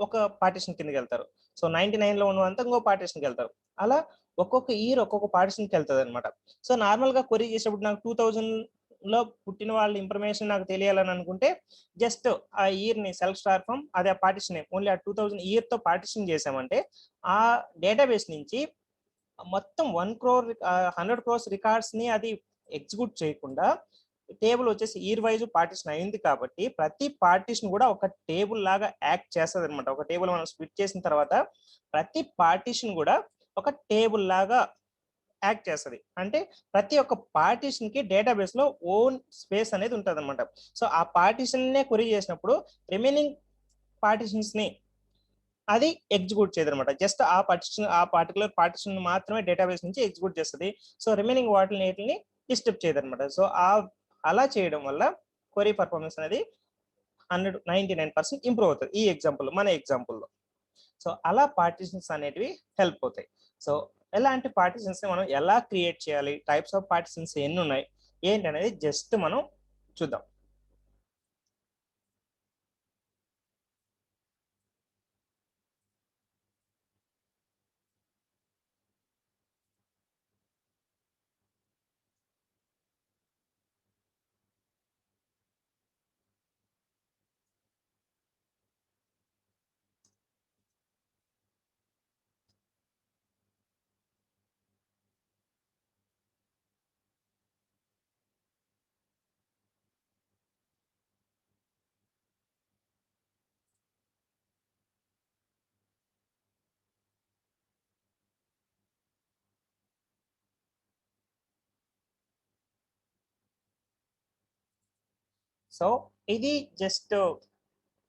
ఒక పార్టిషన్ కిందకి వెళ్తారు. సో 99లో ఉన్నవంతా ఇంకో పార్టిషన్కి వెళ్తారు. అలా ఒక్కొక్క ఇయర్ ఒక్కొక్క పార్టిషన్కి వెళ్తుంది అనమాట. సో నార్మల్గా క్వరీ చేసేప్పుడు నాకు 2000లో పుట్టిన వాళ్ళ ఇన్ఫర్మేషన్ నాకు తెలియాలని అనుకుంటే, జస్ట్ ఆ ఇయర్ని సెలెక్ట్ స్టార్ ఫ్రమ్ అదే పార్టిషన్ ఓన్లీ ఆ 2000 ఇయర్తో పార్టిషన్ చేసామంటే ఆ డేటాబేస్ నుంచి మొత్తం 100 crores రికార్డ్స్ని అది ఎగ్జిక్యూట్ చేయకుండా టేబుల్ వచ్చేసి ఇయర్ వైజ్ పార్టిషన్ అయింది కాబట్టి ప్రతి పార్టిషన్ కూడా ఒక టేబుల్ లాగా యాక్ట్ చేస్తుంది అనమాట. ఒక టేబుల్ మనం స్ప్లిట్ చేసిన తర్వాత ప్రతి పార్టిషన్ కూడా ఒక టేబుల్ లాగా యాక్ట్ చేస్తుంది. అంటే ప్రతి ఒక్క పార్టిషన్ కి డేటాబేస్ లో ఓన్ స్పేస్ అనేది ఉంటుంది అనమాట. సో ఆ పార్టిషన్ నే క్వరీ చేసినప్పుడు రిమైనింగ్ పార్టిషన్స్ ని అది ఎగ్జిక్యూట్ చేయదు అనమాట. జస్ట్ ఆ పర్టికులర్ పార్టిషన్ మాత్రమే డేటాబేస్ నుంచి ఎగ్జిక్యూట్ చేస్తుంది. సో రిమైనింగ్ వాటిని డిస్టర్బ్ చేయదు అనమాట. సో అలా చేయడం వల్ల క్వరీ పర్ఫార్మెన్స్ అనేది 99% ఇంప్రూవ్ అవుతుంది. ఈ ఎగ్జాంపుల్, మన ఎగ్జాంపుల్లో. సో అలా పార్టిషన్స్ అనేటివి హెల్ప్ అవుతాయి. సో ఎలాంటి పార్టిషన్స్ మనం ఎలా క్రియేట్ చేయాలి, టైప్స్ ఆఫ్ పార్టిషన్స్ ఎన్ని ఉన్నాయి ఏంటి అనేది జస్ట్ మనం చూద్దాం. సో ఇది జస్ట్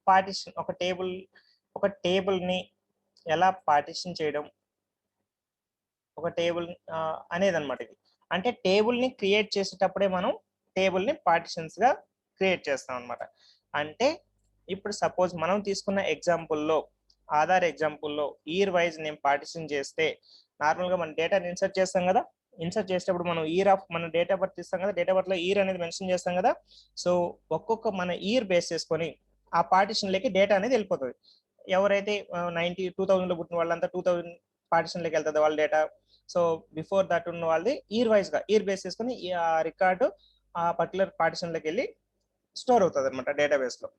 పార్టిషన్, ఒక టేబుల్ని ఎలా పార్టిషన్ చేయడం, ఒక టేబుల్ అనేది అనమాట ఇది. అంటే టేబుల్ని క్రియేట్ చేసేటప్పుడే మనం టేబుల్ని పార్టిషన్స్గా క్రియేట్ చేస్తాం అనమాట. అంటే ఇప్పుడు సపోజ్ మనం తీసుకున్న ఎగ్జాంపుల్లో, ఆధార్ ఎగ్జాంపుల్లో ఇయర్ వైజ్ నేను పార్టిషన్ చేస్తే, నార్మల్గా మన డేటాని ఇన్సర్ట్ చేస్తాం కదా, ఇన్సర్ట్ చేసేటప్పుడు మనం మన డేట్ ఆఫ్ బర్త్ ఇస్తాం కదా, డేట్ ఆఫ్ బర్త్లో ఇయర్ అనేది మెన్షన్ చేస్తాం కదా. సో ఒక్కొక్క మన ఇయర్ బేస్ చేసుకొని ఆ పార్టిషన్లోకి డేటా అనేది వెళ్ళిపోతుంది. ఎవరైతే 2000లో పుట్టిన వాళ్ళంతా 2000 పార్టిషన్లోకి వెళ్తుంది వాళ్ళ డేటా. సో బిఫోర్ దట్ ఉన్న వాళ్ళది ఇయర్ బేస్ చేసుకొని ఆ రికార్డు ఆ పర్టికులర్ పార్టిషన్లోకి వెళ్ళి స్టోర్ అవుతుంది అనమాట డేటాబేస్ లో.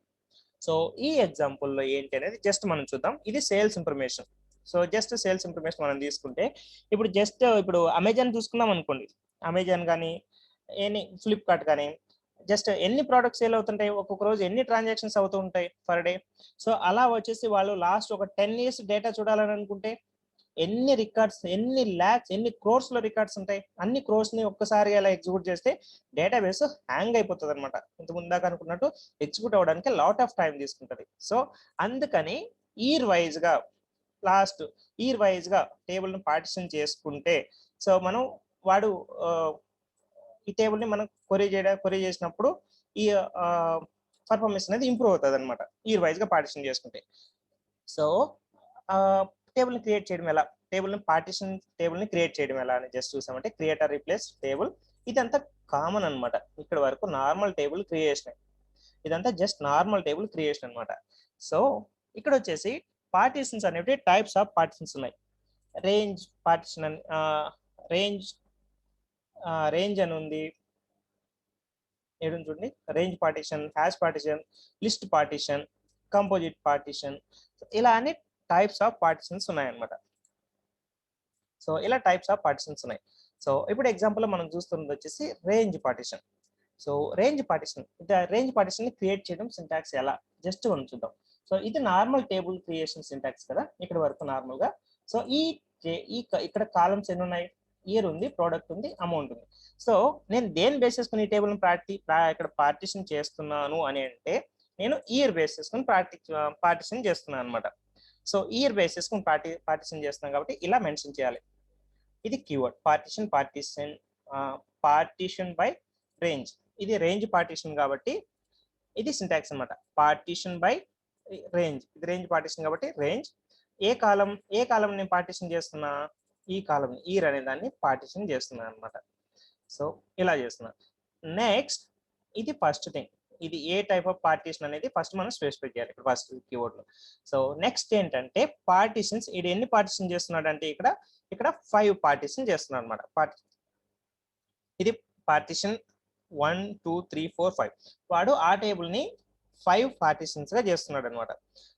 సో ఈ ఎగ్జాంపుల్లో ఏంటి అనేది జస్ట్ మనం చూద్దాం. ఇది sales information. So just sales information మనం తీసుకుంటే, ఇప్పుడు అమెజాన్ చూసుకున్నాం అనుకోండి, అమెజాన్ కానీ ఫ్లిప్కార్ట్ కానీ జస్ట్ ఎన్ని ప్రోడక్ట్స్ సేల్ అవుతుంటాయి, ఒక్కొక్క రోజు ఎన్ని ట్రాన్సాక్షన్స్ అవుతూ ఉంటాయి పర్ డే. సో అలా వచ్చేసి వాళ్ళు లాస్ట్ ఒక 10 ఇయర్స్ డేటా చూడాలని అనుకుంటే ఎన్ని రికార్డ్స్, ఎన్ని ల్యాక్స్, ఎన్ని క్రోర్స్ లో రికార్డ్స్ ఉంటాయి. అన్ని క్రోర్స్ ని ఒక్కసారి అలా ఎగ్జిక్యూట్ చేస్తే డేటాబేస్ హ్యాంగ్ అయిపోతుంది అనమాట. ఇంత ముందాక అనుకున్నట్టు ఎగ్జిక్యూట్ అవ్వడానికి లాట్ ఆఫ్ టైం తీసుకుంటది. సో అందుకని ఇయర్ వైజ్ గా లాస్ట్ ఇయర్ వైజ్ గా టేబుల్ ని పార్టిషన్ చేసుకుంటే, సో మనం వాడు ఈ టేబుల్ ని మనం క్వరీ చేసినప్పుడు ఈ పర్ఫార్మెన్స్ అనేది ఇంప్రూవ్ అవుతుంది అనమాట ఇయర్ వైజ్ గా పార్టిషన్ చేసుకుంటే. సో టేబుల్ ని క్రియేట్ చేయడం ఎలా, టేబుల్ ని క్రియేట్ చేయడం ఎలా అని జస్ట్ చూసామంటే క్రియేట్ ఆర్ రీప్లేస్ టేబుల్. ఇదంతా కామన్ అనమాట. ఇక్కడ వరకు నార్మల్ టేబుల్ క్రియేషన్, ఇదంతా జస్ట్ నార్మల్ టేబుల్ క్రియేషన్ అనమాట. సో ఇక్కడ వచ్చేసి పార్టీషన్స్ అనేవి టైప్స్ ఆఫ్ పార్టీషన్స్ ఉన్నాయి. రేంజ్ పార్టీషన్ అని రేంజ్ అని ఉంది, చూడండి. Range partition, hash partition, list partition, composite partition, ఇలా అన్ని టైప్స్ ఆఫ్ పార్టీషన్స్ ఉన్నాయన్నమాట. సో ఇలా టైప్స్ ఆఫ్ పార్టీషన్స్ ఉన్నాయి. సో ఇప్పుడు ఎగ్జాంపుల్ మనం చూస్తున్నది వచ్చేసి range partition. So range partition ని క్రియేట్ చేయడం సింటాక్స్ ఎలా, జస్ట్ మనం చూద్దాం. సో ఇది నార్మల్ టేబుల్ క్రియేషన్ సింటాక్స్ కదా, ఇక్కడ వరకు నార్మల్ గా. సో ఇక్కడ కాలమ్స్ ఎన్ని ఉన్నాయి, ఇయర్ ఉంది, ప్రోడక్ట్ ఉంది, అమౌంట్ ఉంది. సో నేను దేని బేస్ చేసుకుని ఈ టేబుల్ ఇక్కడ పార్టీషన్ చేస్తున్నాను అని అంటే, నేను ఇయర్ బేస్ చేసుకుని పార్టీషన్ చేస్తున్నాను అనమాట. సో ఇయర్ బేస్ చేసుకుని పార్టీషన్ చేస్తున్నాను కాబట్టి ఇలా మెన్షన్ చేయాలి. ఇది కీవర్డ్ పార్టీషన్ బై రేంజ్. ఇది రేంజ్ పార్టీషన్ కాబట్టి ఇది సింటాక్స్ అనమాట. పార్టీషన్ బై రేంజ్, ఇది రేంజ్ పార్టీషన్ కాబట్టి రేంజ్. ఏ కాలం నేను పార్టీషన్ చేస్తున్నా, ఈ కాలం ఇయర్ అనే దాన్ని పార్టీషన్ చేస్తున్నాను అనమాట. సో ఇలా చేస్తున్నా. నెక్స్ట్ ఇది ఫస్ట్ థింగ్, ఇది ఏ టైప్ ఆఫ్ పార్టీషన్ అనేది ఫస్ట్ మనం స్పెసిఫై చేయాలి ఇక్కడ ఫస్ట్ కీవర్డ్ లో. సో నెక్స్ట్ ఏంటంటే పార్టీషన్స్. ఇది ఎన్ని పార్టీషన్ చేస్తున్నాడు అంటే ఇక్కడ 5 పార్టీషన్ చేస్తున్నాడు అనమాట. ఇది పార్టీషన్ 1 2 3 4 5. వాడు ఆ టేబుల్ ని 5 పార్టీషన్స్ గా చేస్తున్నాడు అనమాట.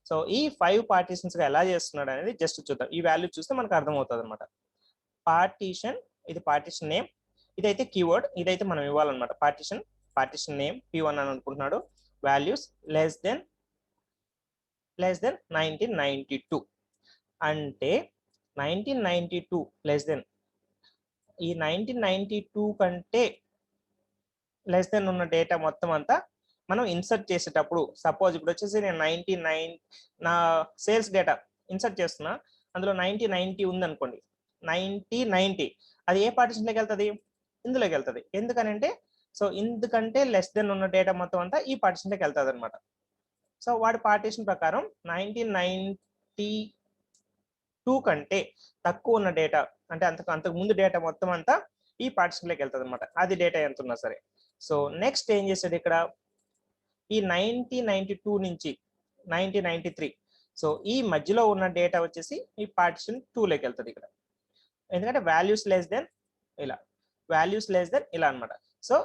సో ఈ 5 పార్టీషన్స్ గా ఎలా చేస్తున్నాడు అనేది జస్ట్ చూద్దాం. ఈ వాల్యూ చూస్తే మనకు అర్థమవుతుంది అనమాట. పార్టీషన్, ఇది పార్టీషన్ నేమ్, ఇదైతే కీవర్డ్, ఇదైతే మనం ఇవ్వాలన్నమాట. పార్టీషన్ నేమ్ P1 అని అనుకుంటున్నాడు. వాల్యూస్ లెస్ దెన్ 1992 అంటే 1992 లెస్ దెన్, ఈ 1992 కంటే లెస్ దెన్ ఉన్న డేటా మొత్తం అంతా మనం ఇన్సర్ట్ చేసేటప్పుడు, సపోజ్ ఇప్పుడు వచ్చేసి నేను 99 నా సేల్స్ డేటా ఇన్సర్ట్ చేస్తున్నా, అందులో 1990 ఉంది అనుకోండి. 90 అది ఏ పార్టీషన్లోకి వెళ్తుంది, ఇందులోకి వెళ్తుంది. ఎందుకనంటే సో ఎందుకంటే లెస్ దెన్ ఉన్న డేటా మొత్తం అంతా ఈ పార్టీషన్లోకి వెళ్తుంది అనమాట. సో వాడి పార్టీషన్ ప్రకారం 1992 కంటే తక్కువ ఉన్న డేటా అంటే అంతకు ముందు డేటా మొత్తం అంతా ఈ పార్టీషన్లోకి వెళ్తుంది అనమాట, అది డేటా ఎంత ఉన్నా సరే. సో నెక్స్ట్ ఏం చేశాడు ఇక్కడ, ఈ 1992 నుంచి 1993, సో ఈ మధ్యలో ఉన్న డేటా వచ్చేసి ఈ పార్టీషన్ 2లోకి వెళ్తుంది ఇక్కడ. ఎందుకంటే వాల్యూస్ లెస్ దెన్ ఇలా అనమాట. సో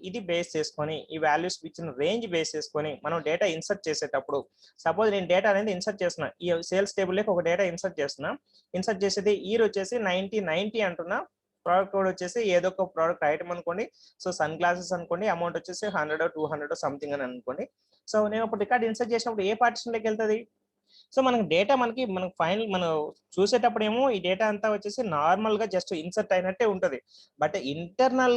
ఇది బేస్ చేసుకొని, ఈ వాల్యూస్ ఇచ్చిన రేంజ్ బేస్ చేసుకొని మనం డేటా ఇన్సర్ట్ చేసేటప్పుడు, సపోజ్ నేను డేటా అనేది ఇన్సర్ట్ చేస్తున్నా, ఈ సేల్స్ టేబుల్లోకి ఒక డేటా ఇన్సర్ట్ చేసేది ఇయర్ వచ్చేసి 1990 అంటున్నా, ప్రోడక్ట్ కోడ్ వచ్చేసి ఏదో ఒక ప్రోడక్ట్ ఐటమ్ అనుకోండి. సో సన్ గ్లాసెస్ అనుకోండి, అమౌంట్ వచ్చేసి 100 200 సంథింగ్ అని అనుకోండి. సో నేను ఒక రికార్డ్ ఇన్సర్ట్ చేసినప్పుడు ఏ పార్టీషన్లోకి వెళ్తుంది. సో మనకి డేటా మనం ఫైనల్ మనం చూసేటప్పుడు ఏమో ఈ డేటా అంతా వచ్చేసి నార్మల్ గా జస్ట్ ఇన్సర్ట్ అయినట్టే ఉంటది. బట్ ఇంటర్నల్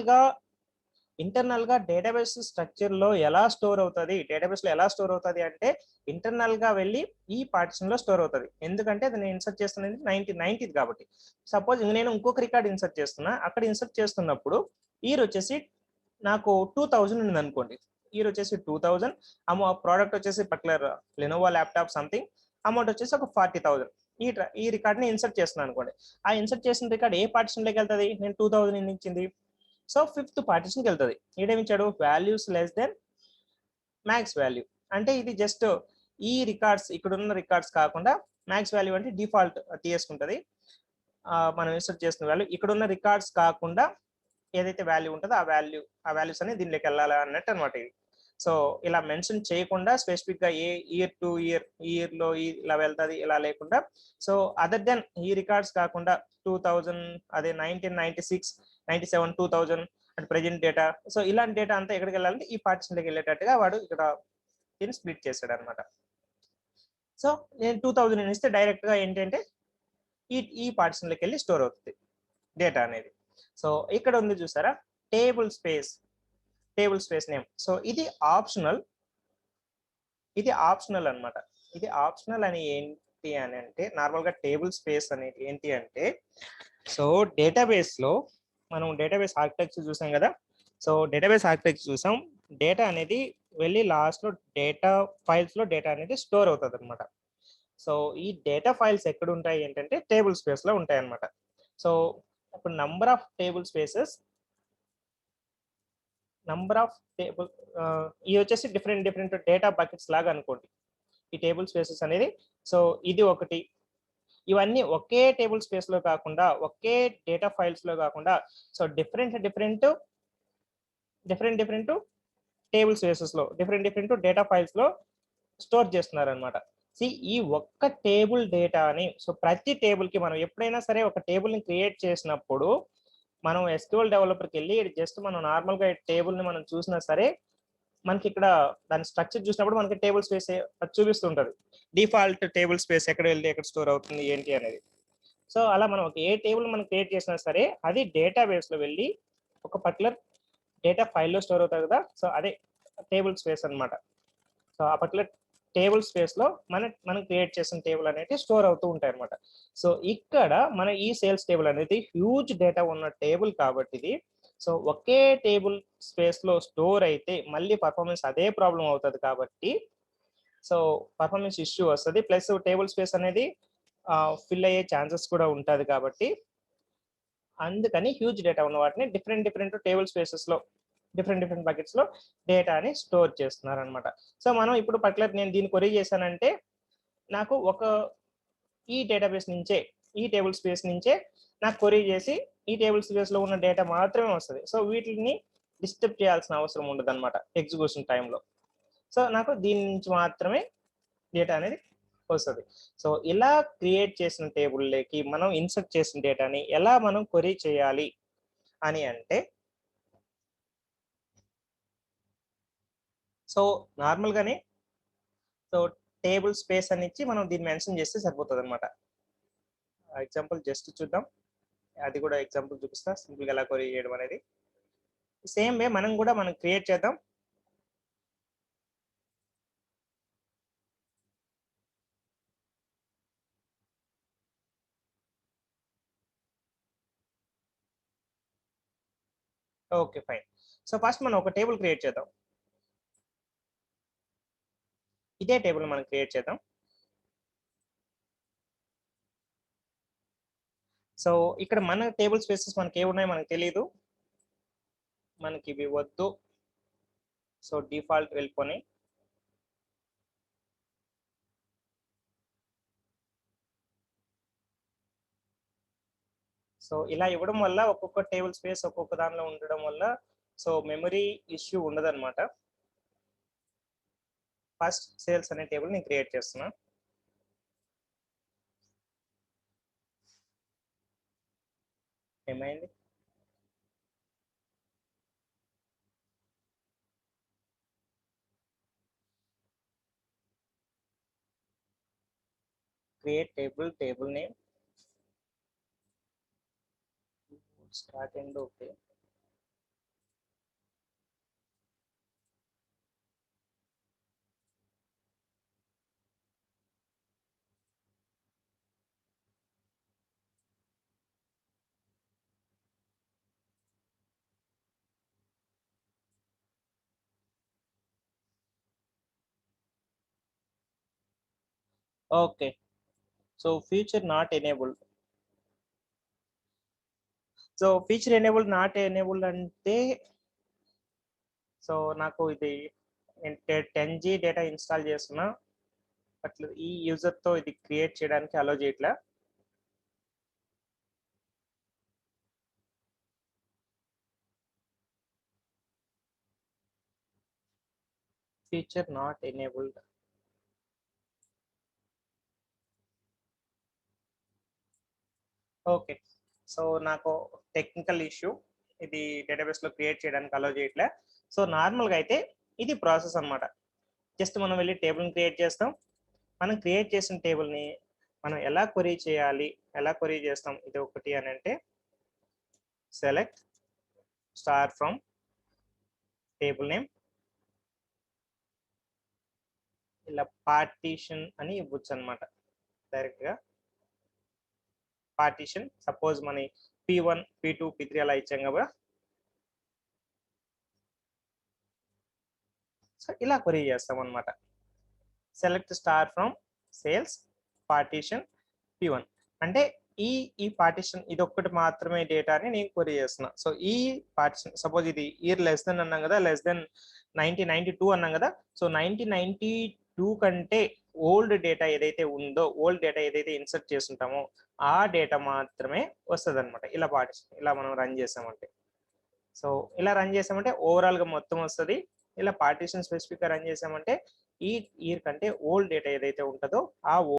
గా డేటాబేస్ స్ట్రక్చర్ లో ఎలా స్టోర్ అవుతుంది, డేటాబేస్ లో ఎలా స్టోర్ అవుతుంది అంటే ఇంటర్నల్ గా వెళ్ళి ఈ పార్టీషన్ లో స్టోర్ అవుతుంది. ఎందుకంటే అది నేను ఇన్సర్ట్ చేస్తున్నది 1990 కాబట్టి. సపోజ్ నేను ఇంకొక రికార్డ్ ఇన్సర్ట్ చేస్తున్నా, అక్కడ ఇన్సర్ట్ చేస్తున్నప్పుడు ఇయర్ వచ్చేసి నాకు 2000 ఉంది అనుకోండి. ఇయర్ వచ్చేసి 2000, ప్రోడక్ట్ వచ్చేసి particular Lenovo laptop something, amount వచ్చేసి ఒక 40,000. ఈ రికార్డ్ ని ఇన్సర్ట్ చేస్తున్నాను అనుకోండి. ఆ ఇన్సర్ట్ చేసిన రికార్డ్ ఏ పార్టీషన్ లోకి వెళ్తుంది, నేను 2000 ఇచ్చింది. సో 5th పార్టీషన్కి వెళ్తుంది. ఏడేమిచ్చాడు, values less than max value. అంటే ఇది జస్ట్ ఈ రికార్డ్స్, ఇక్కడ ఉన్న రికార్డ్స్ కాకుండా మ్యాక్స్ వాల్యూ అంటే డిఫాల్ట్ తీసుకుంటది. మనం ఇన్సర్ట్ చేస్తున్న వాల్యూ ఇక్కడ ఉన్న రికార్డ్స్ కాకుండా ఏదైతే వాల్యూ ఉంటుందో ఆ వాల్యూస్ అనేది దీనిలోకి వెళ్ళాలి అన్నట్టు అనమాట ఇది. సో ఇలా మెన్షన్ చేయకుండా స్పెసిఫిక్ గా ఏ ఇయర్ టు ఇయర్ లో ఇలా వెళ్తుంది ఇలా లేకుండా, సో అదర్ దెన్ ఈ రికార్డ్స్ కాకుండా 2000, అదే 1996 97 2000 అండ్ ప్రెజెంట్ డేటా. సో ఇలాంటి డేటా అంతా ఎక్కడికి వెళ్ళాలంటే ఈ పార్టిషన్లోకి వెళ్ళేటట్టుగా వాడు ఇక్కడ దీన్ని స్ప్లిట్ చేశాడు అనమాట. సో నేను 2000 ఇస్తే డైరెక్ట్ గా ఏంటంటే ఈ పార్టిషన్లోకి వెళ్ళి స్టోర్ అవుతుంది డేటా అనేది. సో ఇక్కడ ఉంది చూసారా, టేబుల్ స్పేస్ నేమ్. సో ఇది ఆప్షనల్, అన్నమాట. ఇది ఆప్షనల్ అని ఏంటి అని అంటే, నార్మల్ గా టేబుల్ స్పేస్ అనేది ఏంటి అంటే, సో డేటాబేస్ లో మనం డేటాబేస్ ఆర్కిటెక్చర్ చూసాం కదా. సో డేటాబేస్ ఆర్కిటెక్చర్ చూసాం, డేటా అనేది వెళ్ళి లాస్ట్ లో డేటా ఫైల్స్ లో డేటా అనేది స్టోర్ అవుతుంది అనమాట. సో ఈ డేటా ఫైల్స్ ఎక్కడ ఉంటాయి ఏంటంటే టేబుల్ స్పేస్ లో ఉంటాయి అనమాట. సో ఇప్పుడు నంబర్ ఆఫ్ టేబుల్ ఇవి వచ్చేసి డిఫరెంట్ డేటా బకెట్స్ లాగా అనుకోండి ఈ టేబుల్ స్పేసెస్ అనేది. సో ఇది ఒకటి, ఇవన్నీ ఒకే టేబుల్ స్పేస్ లో కాకుండా, ఒకే డేటా ఫైల్స్ లో కాకుండా, సో డిఫరెంట్ టేబుల్ స్పేసెస్ లో డిఫరెంట్ డేటా ఫైల్స్ లో స్టోర్ చేస్తున్నారు అనమాట. ఈ ఒక్క టేబుల్ డేటాని, సో ప్రతి టేబుల్ కి మనం ఎప్పుడైనా సరే ఒక టేబుల్ ని క్రియేట్ చేసినప్పుడు మనం ఎస్క్యూఎల్ డెవలపర్కి వెళ్ళి జస్ట్ మనం నార్మల్ గా టేబుల్ ని మనం చూసినా సరే మనకి ఇక్కడ దాని స్ట్రక్చర్ చూసినప్పుడు మనకి టేబుల్ స్పేస్ చూపిస్తుంటది. డిఫాల్ట్ టేబుల్ స్పేస్ ఎక్కడ వెళ్ళి ఎక్కడ స్టోర్ అవుతుంది ఏంటి అనేది. సో అలా మనం ఏ టేబుల్ మనం క్రియేట్ చేసినా సరే అది డేటాబేస్ లో వెళ్ళి ఒక పర్టికులర్ డేటా ఫైల్లో స్టోర్ అవుతుంది కదా. సో అదే టేబుల్ స్పేస్ అన్నమాట. సో ఆ పర్టికులర్ టేబుల్ స్పేస్ లో మనం క్రియేట్ చేసిన టేబుల్ అనేది స్టోర్ అవుతూ ఉంటాయి అనమాట. సో ఇక్కడ మన ఈ సేల్స్ టేబుల్ అనేది హ్యూజ్ డేటా ఉన్న టేబుల్ కాబట్టి ఇది, సో ఒకే టేబుల్ స్పేస్ లో స్టోర్ అయితే మళ్ళీ పర్ఫార్మెన్స్ అదే ప్రాబ్లం అవుతుంది కాబట్టి, సో పర్ఫార్మెన్స్ ఇష్యూ వస్తుంది. ప్లస్ టేబుల్ స్పేస్ అనేది ఫిల్ అయ్యే ఛాన్సెస్ కూడా ఉంటుంది కాబట్టి, అందుకని హ్యూజ్ డేటా ఉన్న వాటిని డిఫరెంట్ టేబుల్ స్పేసెస్ లో డిఫరెంట్ బకెట్స్ లో డేటాని స్టోర్ చేస్తున్నారు అనమాట. సో మనం ఇప్పుడు పర్టికులర్ నేను దీన్ని కొరీ చేశానంటే నాకు ఈ డేటాబేస్ నుంచే, ఈ టేబుల్ స్పేస్ నుంచే నాకు కొరీ చేసి ఈ టేబుల్ స్పేస్ లో ఉన్న డేటా మాత్రమే వస్తుంది. సో వీటిని డిస్టర్బ్ చేయాల్సిన అవసరం ఉండదు అనమాట ఎగ్జిక్యూషన్ టైంలో. సో నాకు దీని నుంచి మాత్రమే డేటా అనేది వస్తుంది. సో ఇలా క్రియేట్ చేసిన టేబుల్లోకి మనం ఇన్సర్ట్ చేసిన డేటాని ఎలా మనం కొరీ చేయాలి అని అంటే, సో నార్మల్ గానే సో టేబుల్ స్పేస్ అని ఇచ్చి మనం దీన్ని మెన్షన్ చేస్తే సరిపోతుంది అనమాట. ఎగ్జాంపుల్ జస్ట్ చూద్దాం, అది కూడా ఎగ్జాంపుల్ చూపిస్తా సింపుల్ గా ఎలా కొరీ చేయడం అనేది. సేమ్ వే మనం క్రియేట్ చేద్దాం. Okay fine. సో ఫస్ట్ మనం ఒక టేబుల్ క్రియేట్ చేద్దాం. ఇదే టేబుల్ మనం క్రియేట్ చేద్దాం. సో ఇక్కడ మన టేబుల్ స్పేసెస్ మనకి ఏమున్నాయో మనకు తెలియదు, మనకి ఇవి వద్దు. సో డిఫాల్ట్ వెళ్ళిపోయి సో ఇలా ఇవ్వడం వల్ల ఒక్కొక్క టేబుల్ స్పేస్ ఒక్కొక్క దానిలో ఉండడం వల్ల సో మెమరీ ఇష్యూ ఉండదన్నమాట. ఫస్ట్ సేల్స్ అనే టేబుల్ నేను క్రియేట్ చేస్తున్నా. ఏమైంది? Create table name start and okay. Okay. So feature not enabled. So feature enabled not enabled అంటే, సో నాకు ఇది 10G డేటా ఇన్స్టాల్ చేస్తున్నా, అట్లా ఈ యూజర్ తో ఇది క్రియేట్ చేయడానికి అలో చేయట్లా. Feature not enabled. Okay. So నాకు టెక్నికల్ ఇష్యూ ఇది డేటాబేస్ లో క్రియేట్ చేయడానికి అలో చేయట్లే. సో నార్మల్ గా అయితే ఇది ప్రాసెస్ అన్నమాట. జస్ట్ మనం వెళ్ళి టేబుల్ ని క్రియేట్ చేస్తాం. మనం క్రియేట్ చేసిన టేబుల్ ని మనం ఎలా క్వెరీ చేయాలి, ఎలా క్వెరీ చేస్తాం ఇది ఒకటి అని అంటే select star from table name, ఇలా పార్టీషన్ అని ఇవ్వచ్చు అనమాట. డైరెక్ట్ గా పార్టీషన్, సపోజ్ మన P1 P2 P3 అలా ఇచ్చాం కదా, సో ఇలా క్వెరీ చేస్తాం అనమాట. Select star from sales partition P1 అంటే ఈ పార్టీషన్ ఇది ఒక్కటి మాత్రమే డేటాని నేను క్వెరీ చేస్తున్నా. సో ఈ పార్టీషన్ సపోజ్ ఇది ఇయర్ లెస్ దెన్ అన్నాం కదా, లెస్ దెన్ 1992 అన్నాం కదా. సో 1992 కంటే ఓల్డ్ డేటా ఏదైతే ఉందో, ఓల్డ్ డేటా ఏదైతే ఇన్సర్ట్ చేస్తుంటామో ఆ డేటా మాత్రమే వస్తుంది అనమాట. ఇలా పార్టీషన్ ఇలా మనం రన్ చేసామంటే, సో ఇలా రన్ చేసామంటే ఓవరాల్ గా మొత్తం వస్తుంది. ఇలా పార్టీషన్ స్పెసిఫిక్ గా రన్ చేసామంటే ఈ ఇయర్ కంటే ఓల్డ్ డేటా ఏదైతే ఉంటుందో ఆ